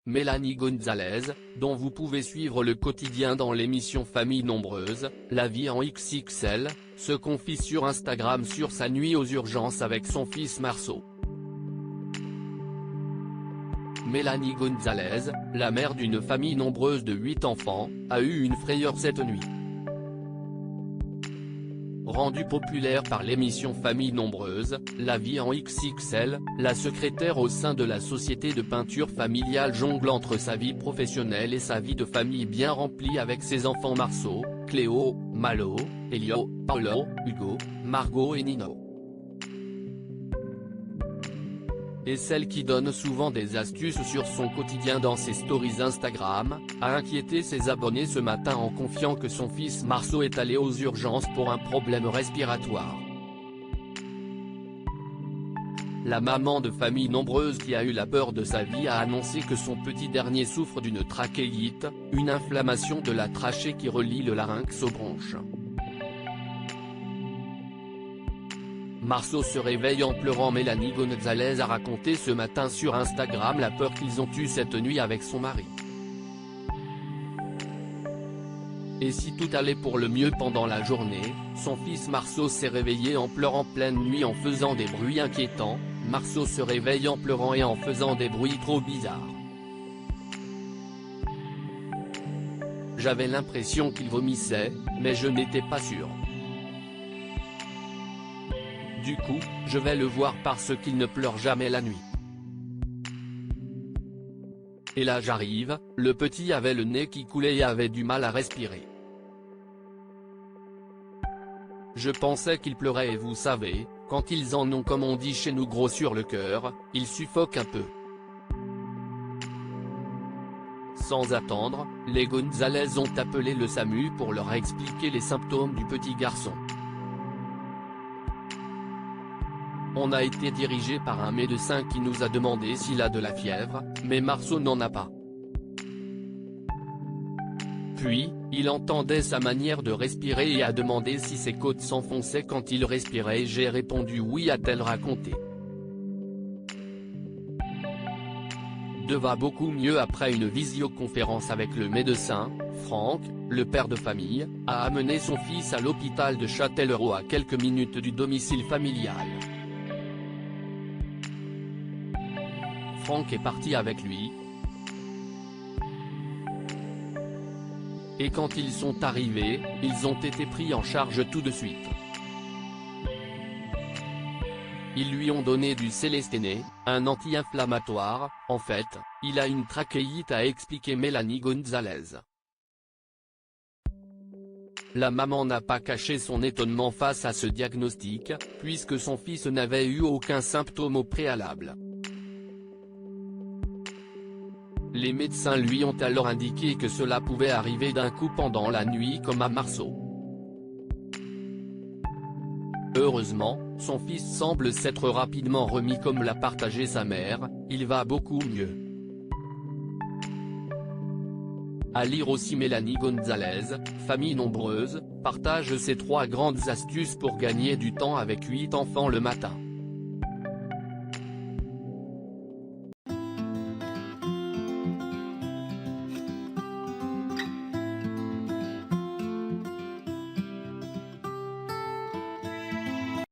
Mélanie Gonzalez, dont vous pouvez suivre le quotidien dans l'émission Famille Nombreuse, La vie en XXL, se confie sur Instagram sur sa nuit aux urgences avec son fils Marceau. Mélanie Gonzalez, la mère d'une famille nombreuse de 8 enfants, a eu une frayeur cette nuit. Rendue populaire par l'émission Famille Nombreuse, La vie en XXL, la secrétaire au sein de la société de peinture familiale jongle entre sa vie professionnelle et sa vie de famille bien remplie avec ses enfants Marceau, Cléo, Malo, Elio, Paolo, Hugo, Margot et Nino. Et celle qui donne souvent des astuces sur son quotidien dans ses stories Instagram, a inquiété ses abonnés ce matin en confiant que son fils Marceau est allé aux urgences pour un problème respiratoire. La maman de famille nombreuse qui a eu la peur de sa vie a annoncé que son petit dernier souffre d'une trachéite, une inflammation de la trachée qui relie le larynx aux bronches. Marceau se réveille en pleurant. Mélanie Gonzalez a raconté ce matin sur Instagram la peur qu'ils ont eue cette nuit avec son mari. Et si tout allait pour le mieux pendant la journée, son fils Marceau s'est réveillé en pleurant pleine nuit en faisant des bruits inquiétants. Marceau se réveille en pleurant et en faisant des bruits trop bizarres. J'avais l'impression qu'il vomissait, mais je n'étais pas sûr. Du coup, je vais le voir parce qu'il ne pleure jamais la nuit. Et là j'arrive, le petit avait le nez qui coulait et avait du mal à respirer. Je pensais qu'il pleurait et vous savez, quand ils en ont comme on dit chez nous gros sur le cœur, ils suffoquent un peu. Sans attendre, les Gonzalez ont appelé le SAMU pour leur expliquer les symptômes du petit garçon. On a été dirigé par un médecin qui nous a demandé s'il a de la fièvre, mais Marceau n'en a pas. Puis, il entendait sa manière de respirer et a demandé si ses côtes s'enfonçaient quand il respirait et j'ai répondu oui, a-t-elle raconté. De va beaucoup mieux après une visioconférence avec le médecin. Franck, le père de famille, a amené son fils à l'hôpital de Châtellerault à quelques minutes du domicile familial. Franck est parti avec lui. Et quand ils sont arrivés, ils ont été pris en charge tout de suite. Ils lui ont donné du Célesténé, un anti-inflammatoire. En fait, il a une trachéite, a expliqué Mélanie Gonzalez. La maman n'a pas caché son étonnement face à ce diagnostic, puisque son fils n'avait eu aucun symptôme au préalable. Les médecins lui ont alors indiqué que cela pouvait arriver d'un coup pendant la nuit comme à Marceau. Heureusement, son fils semble s'être rapidement remis comme l'a partagé sa mère, il va beaucoup mieux. À lire aussi Mélanie Gonzalez, Famille Nombreuse, partage ses 3 grandes astuces pour gagner du temps avec 8 enfants le matin.